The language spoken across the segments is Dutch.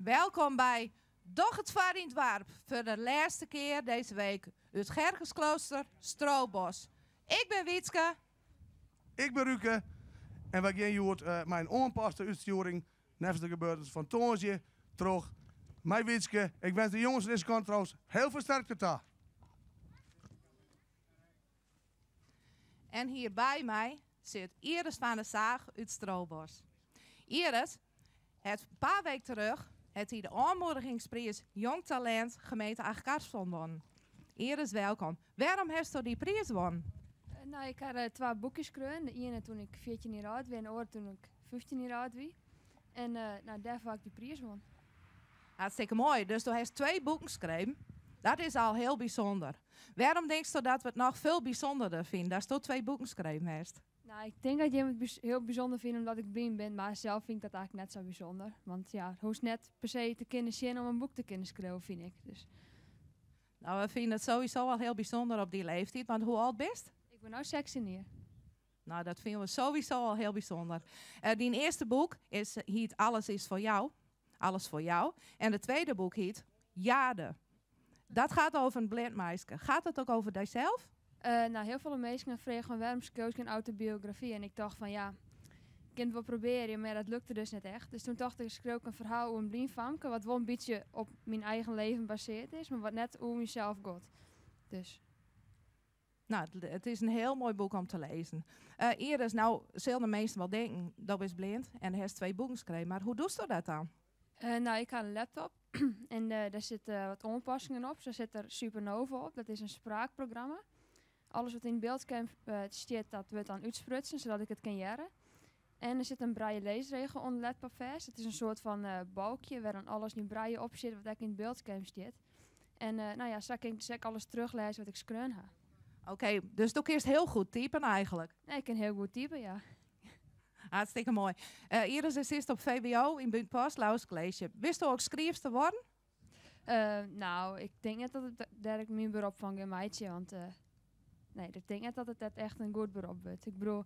Welkom bij Doch het Vaar in het Warp. Voor de laatste keer deze week uit Gerkesklooster Stroobos. Ik ben Wietske. Ik ben Ruke. En wij gaan hier mijn onpaste uitsturing nevens de gebeurtenissen van Toonsje terug. Mijn Wietske. Ik wens de jongens in deze kant trouwens heel veel sterkte toe. En hier bij mij zit Iris van der Zaag uit Stroobos. Iris, het een paar weken terug heeft hij de aanmoedigingsprijs Jong Talent gemeente Achtkarspel gewonnen. Iris, welkom. Waarom heeft u die prijs gewonnen? Nou, ik had 2 boekjes geschreven. De ene toen ik 14 jaar oud was en de andere toen ik 15 jaar oud was. En daarvoor heb ik die prijs gewonnen. Hartstikke mooi. Dus u heeft 2 boeken geschreven. Dat is al heel bijzonder. Waarom denk je dat we het nog veel bijzonderder vinden dat je 2 boeken geschreven heeft? Nou, ik denk dat je het heel bijzonder vindt omdat ik blind ben, maar zelf vind ik dat eigenlijk net zo bijzonder. Want ja, het hoeft net per se te kunnen zien om een boek te kunnen schrijven, vind ik. Dus. Nou, we vinden het sowieso al heel bijzonder op die leeftijd, want hoe oud bist? Ik ben nu 16 jaar. Nou, dat vinden we sowieso al heel bijzonder. Die eerste boek heet Alles is voor jou. Alles voor jou. En de tweede boek heet Jade. Dat gaat over een blind meisje. Gaat het ook over jezelf? Nou, heel veel mensen vragen waarom schreef ik een autobiografie. En ik dacht van ja, ik kan het wel proberen, maar dat lukte dus net echt. Dus toen dacht ik, schreef ik een verhaal over een blind famke, wat wel een beetje op mijn eigen leven gebaseerd is, maar wat net over mezelf gaat. Dus. Nou, het is een heel mooi boek om te lezen. Iris, nou zullen de meesten wel denken, dat is blind en hij heeft 2 boeken geschreven. Maar hoe doet je dat dan? Nou, ik had een laptop en daar zitten wat aanpassingen op. Zo zit er Supernova op, dat is een spraakprogramma. Alles wat in beeldscherm staat, dat wordt dan uitsprutsen, zodat ik het kan jaren. En er zit een braille leesregel onder laptop vast. Het is een soort van balkje waar dan alles in braille op zit wat ik in het beeldscherm staat. En nou ja, zo kan ik dus alles teruglezen wat ik schreven heb. Oké, dus doe eerst heel goed typen eigenlijk. Nee, ik kan heel goed typen, ja. Hartstikke mooi. Iris is eerst op VWO in Buntpost, Lauws College. Wist u ook schrijfster worden? Nou, ik denk net dat ik mijn beroep van ga meidje, want nee, ik denk net dat het echt een goed beroep wordt. Ik bedoel,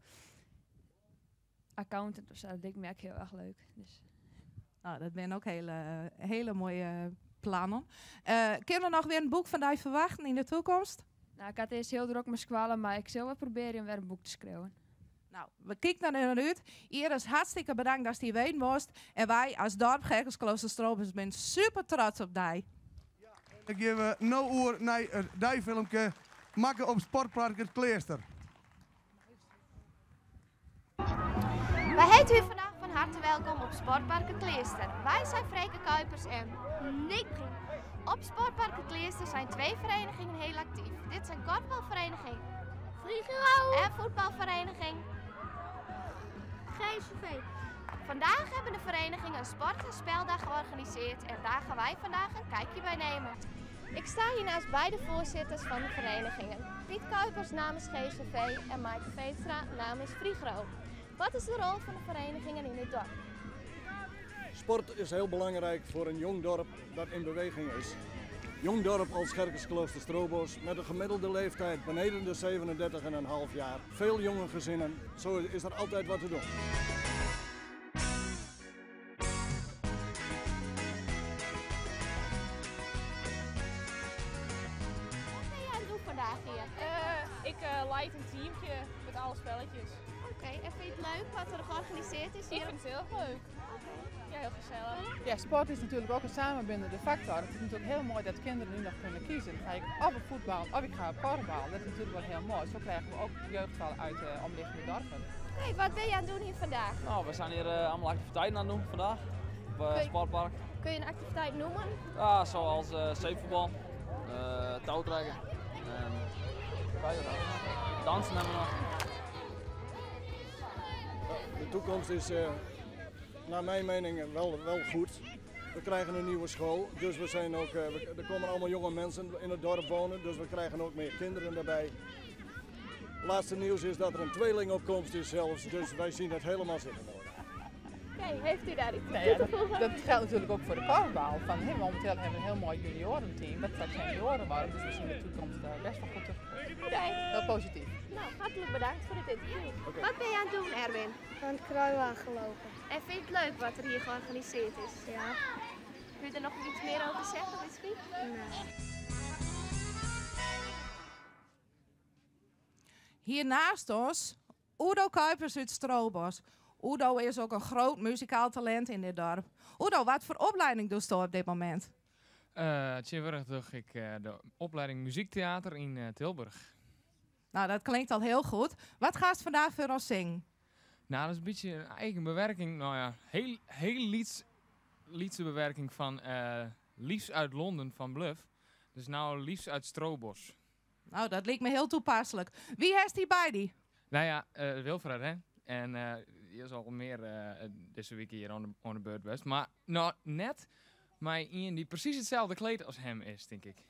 accountant of zo, dat denk ik heel erg leuk. Dus. Nou, dat zijn ook hele mooie plannen. Kunnen we nog weer een boek van jou verwachten in de toekomst? Nou, ik had eerst heel druk met squallen, maar ik zal wel proberen om weer een boek te schrijven. Nou, we kijken naar uit. Iris, hartstikke bedankt dat je hier weten moest. En wij als dorp Gerkesklooster Stroobos zijn super trots op jou. Ja, dan geven we nou oor naar het dijfilmpje Makken op Sportpark het Kleester. Wij heten u vandaag van harte welkom op Sportpark het Kleester. Wij zijn Freke Kuipers en Nick. Op Sportpark het Kleester zijn 2 verenigingen heel actief. Dit zijn korfbalvereniging Frigo en voetbalvereniging GSV. Vandaag hebben de verenigingen een sport- en speldag georganiseerd en daar gaan wij vandaag een kijkje bij nemen. Ik sta hier naast beide voorzitters van de verenigingen. Piet Kuipers namens GSV en Maaike Veenstra namens Frigro. Wat is de rol van de verenigingen in dit dorp? Sport is heel belangrijk voor een jong dorp dat in beweging is. Jong dorp als Gerkesklooster Stroobos met een gemiddelde leeftijd beneden de 37,5 jaar. Veel jonge gezinnen, zo is er altijd wat te doen. Wat ben jij aan het doen vandaag hier? Ik leid een teamje met alle spelletjes. Oké, en vind je het leuk wat er georganiseerd is Ik hier? vind het heel leuk. Ja, heel gezellig. Ja, sport is natuurlijk ook een samenbindende factor. Het is natuurlijk heel mooi dat kinderen nu nog kunnen kiezen. Dan ga ik of op voetbal of ik ga op korfbal. Dat is natuurlijk wel heel mooi. Zo krijgen we ook jeugdvallen uit de omliggende dorpen. Hey, wat ben je aan het doen hier vandaag? Nou, we zijn hier allemaal activiteiten aan het doen vandaag op het sportpark. Kun je een activiteit noemen? Ja, zoals zeepvoetbal, touwtrekken, dansen hebben we nog. De toekomst is naar mijn mening wel goed. We krijgen een nieuwe school, dus we zijn ook, er komen allemaal jonge mensen in het dorp wonen, dus we krijgen ook meer kinderen erbij. Laatste nieuws is dat er een tweelingopkomst is zelfs, dus wij zien het helemaal zitten. Oké, heeft u daar iets Nee, ja, dat geldt natuurlijk ook voor de korfbal. Momenteel hebben we een heel mooi juniorenteam dat straks senioren worden, dus we zien de toekomst best wel goed tegemoet. Heel positief. Nou, hartelijk bedankt voor dit interview. Wat ben je aan het doen, Erwin? Aan het kruiwagen gelopen. En vind je het leuk wat er hier georganiseerd is? Ja. Kun je er nog iets meer over zeggen, Witsky? Hier naast ons, Udo Kuipers uit Strobos. Udo is ook een groot muzikaal talent in dit dorp. Udo, wat voor opleiding doe je op dit moment? Tegenwoordig doe ik de opleiding muziektheater in Tilburg. Nou, dat klinkt al heel goed. Wat ga je vandaag voor ons zingen? Nou, dat is een beetje een eigen bewerking. Nou ja, heel liedse bewerking van Liefs uit Londen van Bluff. Dus nou Liefs uit Strobos. Nou, dat lijkt me heel toepasselijk. Wie heeft die bij die? Nou ja, Wilfred, hè. En die is al meer deze week hier on the beurt best. Maar nou, net maar iemand die precies hetzelfde kleed als hem is, denk ik.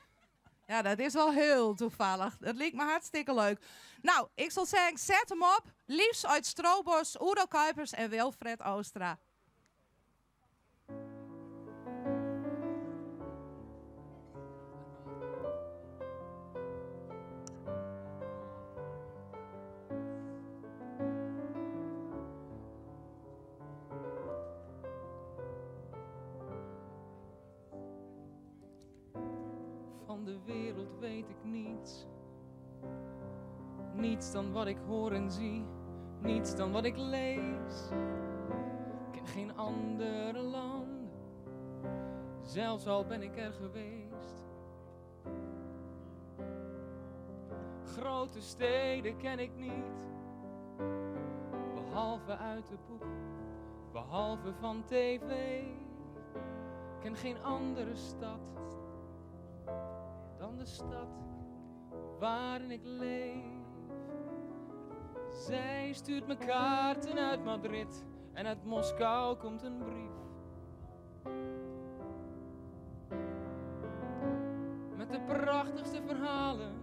Ja, dat is wel heel toevallig. Dat lijkt me hartstikke leuk. Nou, ik zal zeggen, zet hem op. Liefst uit Strobos, Udo Kuipers en Wilfred Oostra. Van de wereld weet ik niets. Niets dan wat ik hoor en zie. Niets dan wat ik lees. Ik ken geen andere landen. Zelfs al ben ik er geweest. Grote steden ken ik niet. Behalve uit het boek. Behalve van tv. Ik ken geen andere stad dan de stad waarin ik leef. Zij stuurt me kaarten uit Madrid en uit Moskou komt een brief. Met de prachtigste verhalen.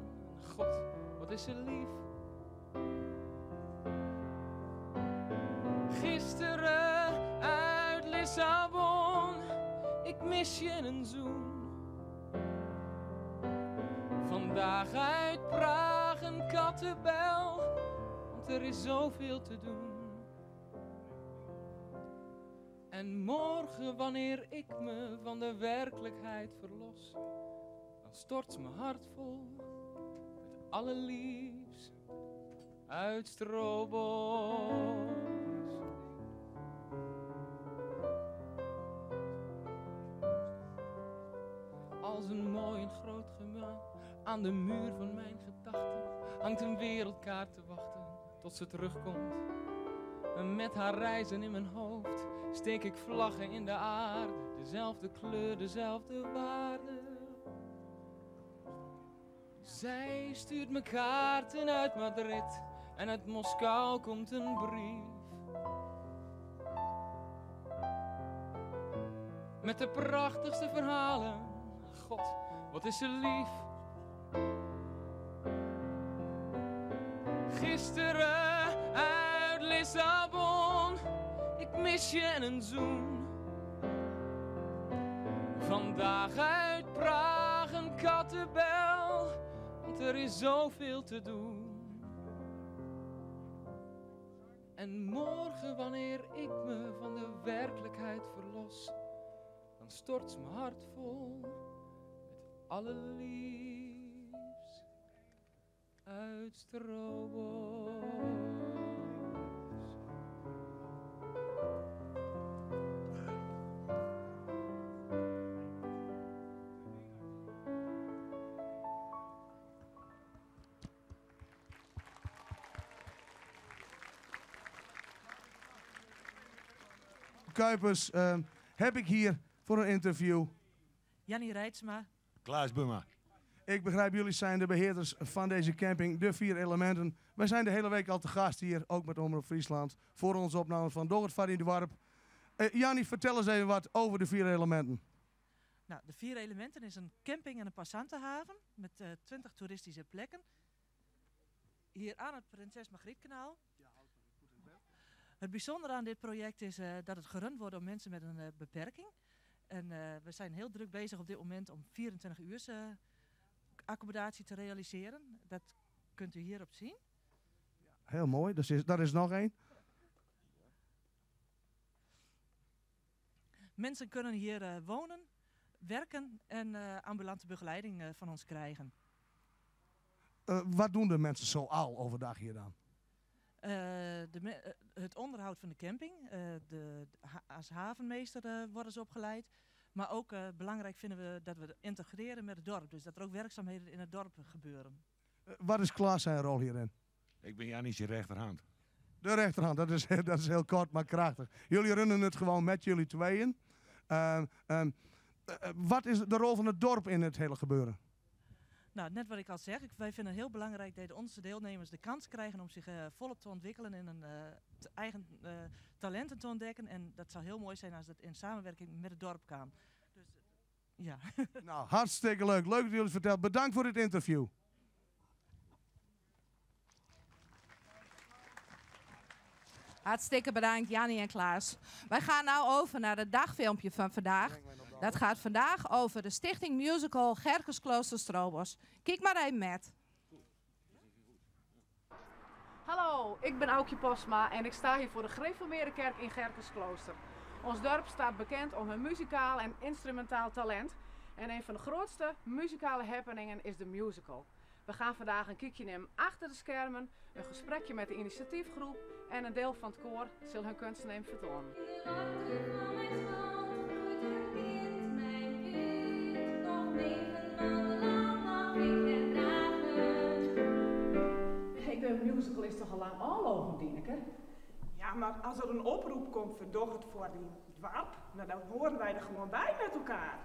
God, wat is ze lief. Gisteren uit Lissabon, ik mis je een zoen. Vandaag uit Praag een kattenbel, want er is zoveel te doen. En morgen, wanneer ik me van de werkelijkheid verlos, dan stort mijn hart vol met allerliefst uit Strobos. Als een mooi en groot gemaal aan de muur van mijn gedachten hangt een wereldkaart te wachten tot ze terugkomt. En met haar reizen in mijn hoofd steek ik vlaggen in de aarde. Dezelfde kleur, dezelfde waarde. Zij stuurt me kaarten uit Madrid en uit Moskou komt een brief. Met de prachtigste verhalen. God, wat is ze lief. Gisteren uit Lissabon, ik mis je en een zoen. Vandaag uit Praag een kattenbel, want er is zoveel te doen. En morgen, wanneer ik me van de werkelijkheid verlos, dan stort mijn hart vol met allerliefst uit Strobos. Kuipers heb ik hier voor een interview. Jannie Reitsma. Klaas Buma. Ik begrijp, jullie zijn de beheerders van deze camping, de 4 Elementen. Wij zijn de hele week al te gast hier, ook met Omroep Friesland, voor onze opnames van Dogert van in de Warp. Jannie, vertel eens even wat over de 4 Elementen. Nou, de 4 Elementen is een camping en een passantenhaven met 20 toeristische plekken. Hier aan het Prinses Margrietkanaal. Het bijzondere aan dit project is dat het gerund wordt door mensen met een beperking. En we zijn heel druk bezig op dit moment om 24 uur accommodatie te realiseren. Dat kunt u hierop zien. Heel mooi, dus dat is nog één. Mensen kunnen hier wonen, werken en ambulante begeleiding van ons krijgen. Wat doen de mensen zo al overdag hier dan? Het onderhoud van de camping, als havenmeester worden ze opgeleid. Maar ook belangrijk vinden we dat we integreren met het dorp. Dus dat er ook werkzaamheden in het dorp gebeuren. Wat is Klaas zijn rol hierin? Ik ben Jannie's rechterhand. De rechterhand, dat is heel kort maar krachtig. Jullie runnen het gewoon met jullie tweeën. Wat is de rol van het dorp in het hele gebeuren? Nou, net wat ik al zeg, wij vinden het heel belangrijk dat onze deelnemers de kans krijgen om zich volop te ontwikkelen en een eigen talenten te ontdekken. En dat zou heel mooi zijn als dat in samenwerking met het dorp kan. Dus, ja. Nou, hartstikke leuk. Leuk dat jullie het vertellen. Bedankt voor dit interview. Hartstikke bedankt, Jannie en Klaas. Wij gaan nou over naar het dagfilmpje van vandaag. Dat gaat vandaag over de Stichting Musical Gerkesklooster Strobos. Kijk maar even met. Hallo, ik ben Aukje Posma en ik sta hier voor de Gereformeerde Kerk in Gerkesklooster. Ons dorp staat bekend om hun muzikaal en instrumentaal talent. En een van de grootste muzikale happeningen is de musical. We gaan vandaag een kijkje nemen achter de schermen, een gesprekje met de initiatiefgroep en een deel van het koor zal hun kunst nemen vertonen. Hey, de musical is toch al lang al Dieneke? Ja, maar als er een oproep komt voor het voor die dwarp, nou, dan horen wij er gewoon bij met elkaar.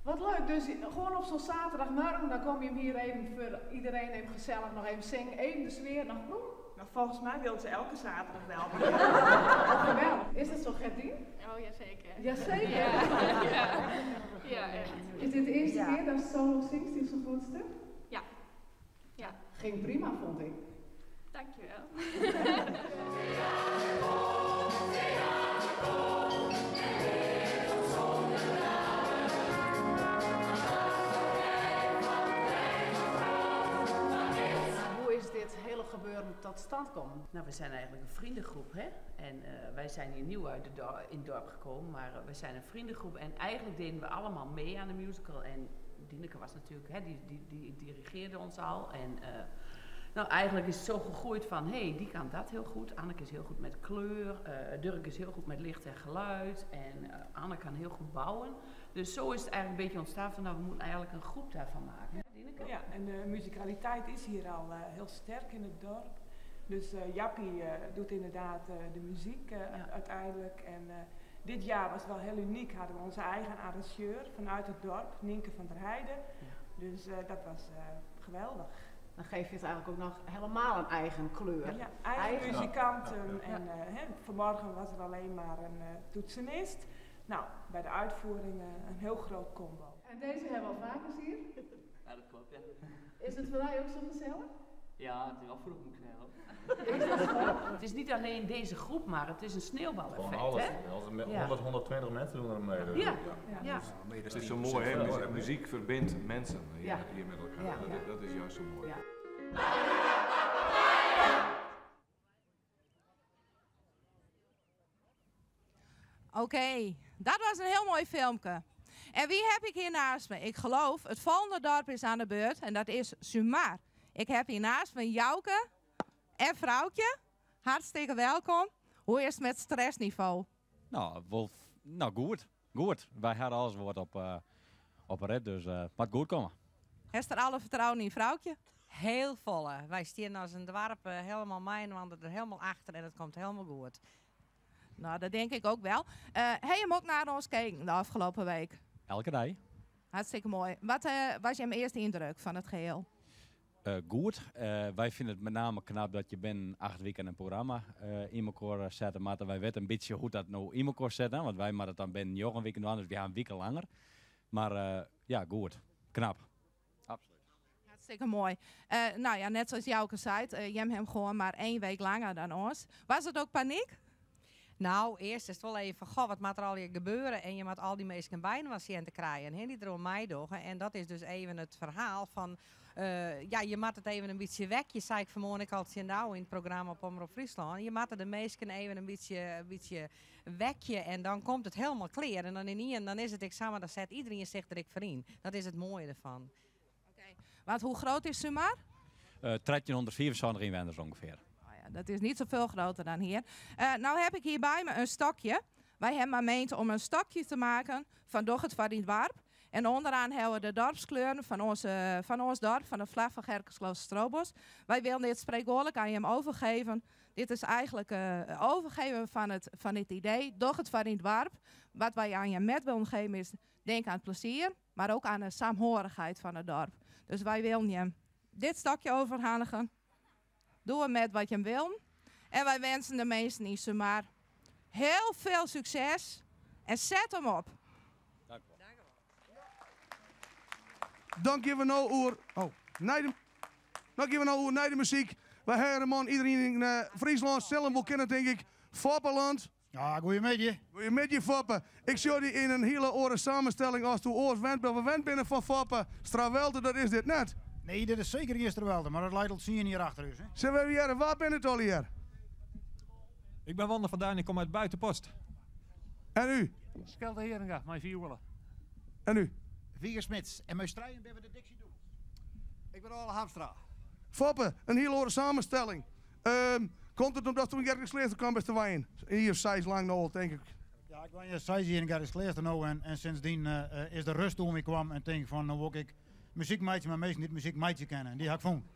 Wat leuk, dus gewoon op zo'n zaterdagmorgen, dan kom je hem hier even voor iedereen even gezellig nog even zingen, even de sfeer nog bloem. Nou, volgens mij wil ze elke zaterdag wel. Geweldig. Is dat zo, Gertien? Oh, jazeker. Jazeker? Ja, echt. Is dit de eerste keer dat ze solo zingt in zo'n groot stuk? Ja. Ja. Ging prima, vond ik. Dankjewel. Is dit hele gebeuren tot stand komen? Nou, we zijn eigenlijk een vriendengroep, hè? En wij zijn hier nieuw in het dorp gekomen, maar we zijn een vriendengroep en eigenlijk deden we allemaal mee aan de musical. En Dieneke was natuurlijk, hè, die dirigeerde ons al. En nou, eigenlijk is het zo gegroeid van, hé, die kan dat heel goed. Anneke is heel goed met kleur, Dirk is heel goed met licht en geluid en Anne kan heel goed bouwen. Dus zo is het eigenlijk een beetje ontstaan van, nou, we moeten eigenlijk een groep daarvan maken. Ja, en de musicaliteit is hier al heel sterk in het dorp. Dus Jappie doet inderdaad de muziek uiteindelijk. En dit jaar was wel heel uniek. Hadden we onze eigen arrangeur vanuit het dorp, Nienke van der Heijden. Ja. Dus dat was geweldig. Dan geef je het eigenlijk ook nog helemaal een eigen kleur. Ja, eigen muzikanten. En vanmorgen was er alleen maar een toetsenist. Nou, bij de uitvoering een heel groot combo. En deze hebben we al vaker hier. Ja, dat klopt, ja. Is het voor mij ook zo gezellig? Ja, het is wel vroeg, moet ik zeggen. Het is niet alleen deze groep, maar het is een sneeuwbaleffect. Gewoon alles. Hè? 100, 120 mensen doen er mee. Ja. Het is zo mooi, hè? Muziek verbindt mensen hier met elkaar. Ja. Dat is juist zo mooi. Ja. Oké, dat was een heel mooi filmpje. En wie heb ik hier naast me? Ik geloof het volgende dorp is aan de beurt en dat is Sumar. Ik heb hier naast me Jouke en Vrouwtje. Hartstikke welkom. Hoe is het met stressniveau? Nou, goed. Goed. Wij hadden alles wat op red, dus wat goed komen. Heeft er alle vertrouwen in Vrouwtje? Heel volle. Wij staan als een dwarp helemaal mijn wanden er helemaal achter en het komt helemaal goed. Nou, dat denk ik ook wel. Heb je hem ook naar ons gekeken de afgelopen week? Elke dag. Hartstikke mooi. Wat was je eerste indruk van het geheel? Goed. Wij vinden het met name knap dat je binnen 8 weken een programma in elkaar zetten. Maar wij weten een beetje hoe dat nou in elkaar zetten. Want wij maar het dan binnen 9 weken doen, dus we gaan een week langer. Maar ja, goed. Knap. Absoluut. Hartstikke mooi. Nou ja, net zoals Jouke zei, jij hebt hem gewoon maar 1 week langer dan ons. Was het ook paniek? Nou, eerst is het wel even, goh, wat moet er al hier gebeuren? En je moet al die mensen bijna wat zien te krijgen. En die er om mij doen. En dat is dus even het verhaal van, ja, je moet het even een beetje wekje, zei ik vanmorgen al nou in het programma op Omroep Friesland. Je moet de mensen even een beetje wekje en dan komt het helemaal clear. En dan in één, dan is het examen, dan zet iedereen zich er ik voor in. Dat is het mooie ervan. Want hoe groot is Sumar? 1374 inwoners ongeveer. Dat is niet zoveel groter dan hier. Nou heb ik hier bij me een stokje. Wij hebben maar meend om een stokje te maken van Dogget van het Warp. En onderaan hebben we de dorpskleuren van ons dorp, van de vlag van Gerkesklooster-Strobos. Wij willen dit spreekwoordelijk aan je hem overgeven. Dit is eigenlijk overgeven van het idee, Dogget van het Warp. Wat wij aan je met willen geven is, denk aan het plezier, maar ook aan de saamhorigheid van het dorp. Dus wij willen je dit stokje overhandigen. Doe hem met wat je wil. En wij wensen de mensen in Sumar heel veel succes. En zet hem op. Dank je nou oer. Oh, dank je nou oer naar de muziek. Wij hebben man, iedereen in Friesland, zelf wel kennen denk ik. Foppeland. Ja, goeiemiddag. Goeiemiddag Foppe. Ik zie die in een hele oren samenstelling als toen oors wend binnen van Foppe. Strawelte, dat is dit net. Nee, dit is zeker geen Strawelte, maar dat leidt al zien hier achter ons. Zijn we weer, waar ben het al hier? Ik ben Wander van Duin, ik kom uit Buitenpost. En u? Skelde Heringa, mijn violen. En u? Vier Smits. En mijn strijen ben we de Dixie doen. Ik ben Ole Hamstra. Foppe, een hele oren samenstelling. Komt het omdat toen Gerkesklooster kwam bij de wijn? Hier 6 lang nog, denk ik. Ja, ik ben hier 6 jaar in Gerkesklooster nou en sindsdien is de rust toen ik kwam en denk van, nou wil ik muziekmeidje, maar meestal niet muziekmeidje kennen. En die heb ik gevonden.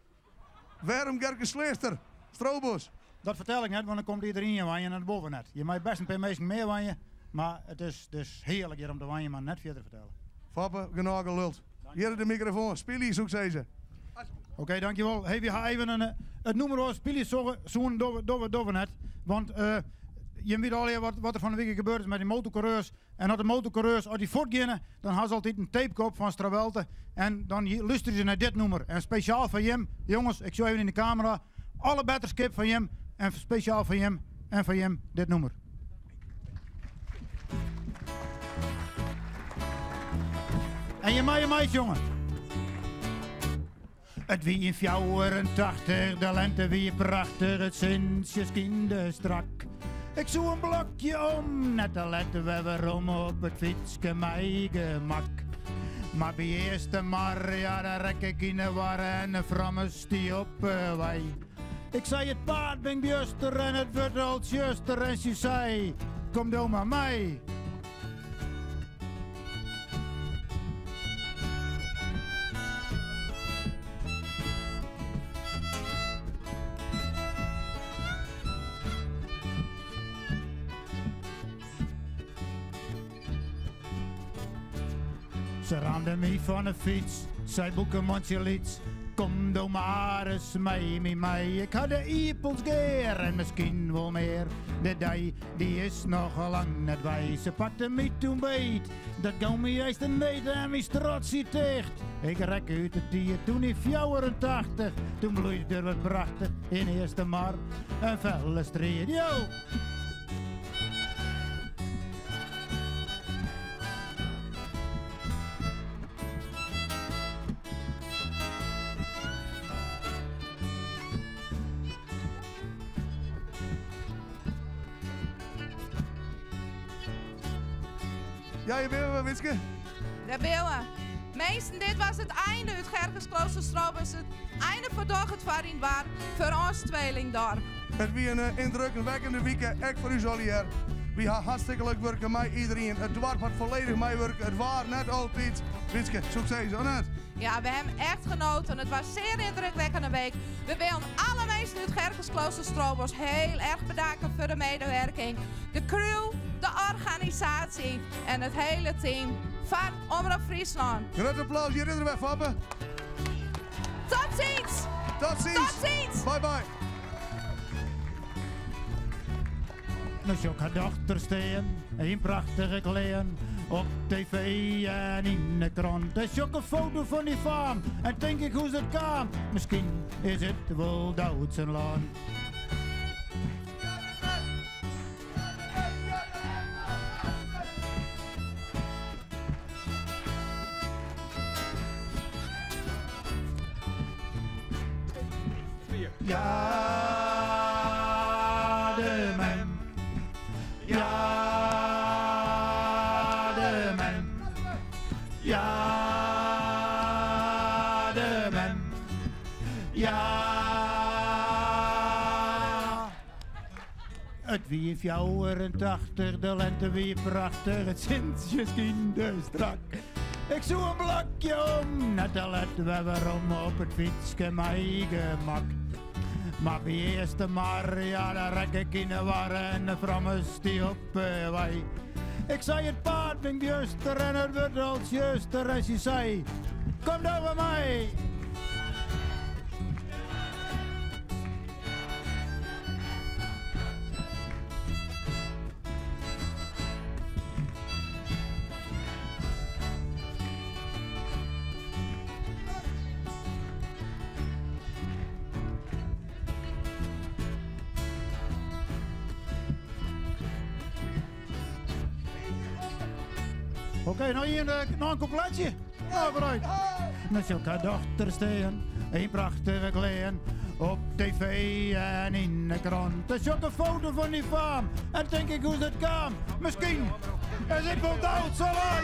Waarom Gerkesklooster? Strobos? Dat vertel ik net, want dan komt iedereen je wijnen naar de boven net. Je mag best een paar mensen meer wijnen, maar het is dus heerlijk hier om de wijnen maar net verder te vertellen. Foppe, genoeg geluld. Hier de microfoon, speel hier, zoek ze. Oké, dankjewel. Hey, we gaan even het nummer was spelen zo'n door net. Want je weet al wat er van de week gebeurd is met die motorcoureurs. En als de motorcoureurs, als die voortgaan, dan hebben ze altijd een tapekop van Strawelte. En dan luisteren ze naar dit nummer. En speciaal van Jim, jongens, ik zie even in de camera. Alle betterskip van Jim. En speciaal van Jim. En van Jim dit nummer. En je meid, jongen. Het wie in 84, de lente wie prachtig, het zinsjes kinderstrak. Ik zoek een blokje om, net te letten we waarom op het fietsje mij gemak. Maar bij eerste maar, ja, daar rek ik in de war en de frammes die op wij. Ik zei het paard ben juster en het wordt al juster en ze zei, kom door maar mij. Ze ramde mij van de fiets, zij boeken mondje lieds. Kom door maar eens mee, mij. Ik had de iepels geer en misschien wel meer. De dij, die is nog lang net bij. Ze pakte mij toen beet, dat gauw me eerst een meter en mijn strotsie dicht. Ik rek uit het dier, toen in 84, toen bloeide er wat prachtig in eerste mar. Een felle strijd, yo! Ja, je bent wel, Witske? Daar ben we. Meesten, dit was het einde uit Gerkesklooster-Strobos. Het einde van Dogget van het Warp voor ons tweelingdorp. Het was een indrukwekkende weekend, echt voor u al hier. We gaan hartstikke leuk werken met iedereen. Het dorp had volledig mee werken. Het was net altijd. Witske, succes, zo net. Ja, we hebben echt genoten. Het was een zeer indrukwekkende week. We willen alle mensen uit Gerkesklooster-Strobos heel erg bedanken voor de medewerking. De crew, de organisatie en het hele team van Omroep Friesland. Groot applaus, hier is er weg, Fappe. Tot ziens! Tot ziens! Tot ziens! Bye bye! Nou, zo haar dochter staan, een prachtige kleen. Op tv en in de krant. Er is ook een foto van die farm. En denk ik hoe het kan. Misschien is het wel Duitsenland. Ja, de man. Ja, de man. Ja, de man. Ja. Het wie 84, de lente wie prachtig, het Sint-Justine strak. Ik zoek een blokje om, net te letten we waarom op het fietsje mijn gemak. Maar bij eerste maar, ja, daar rek ik in de war en de frammes die op wij. Ik zei het paard vind juster en het wordt als juster en ze zei, kom dan bij mij. Oké, nou hier nog een coupletje. Nou, vooruit. Met zulke dochter steen, een prachtige kleding. Op tv en in de krant. Er is ook een foto van die faam. En denk ik hoe dat kan. Misschien is het wel dood zo lang.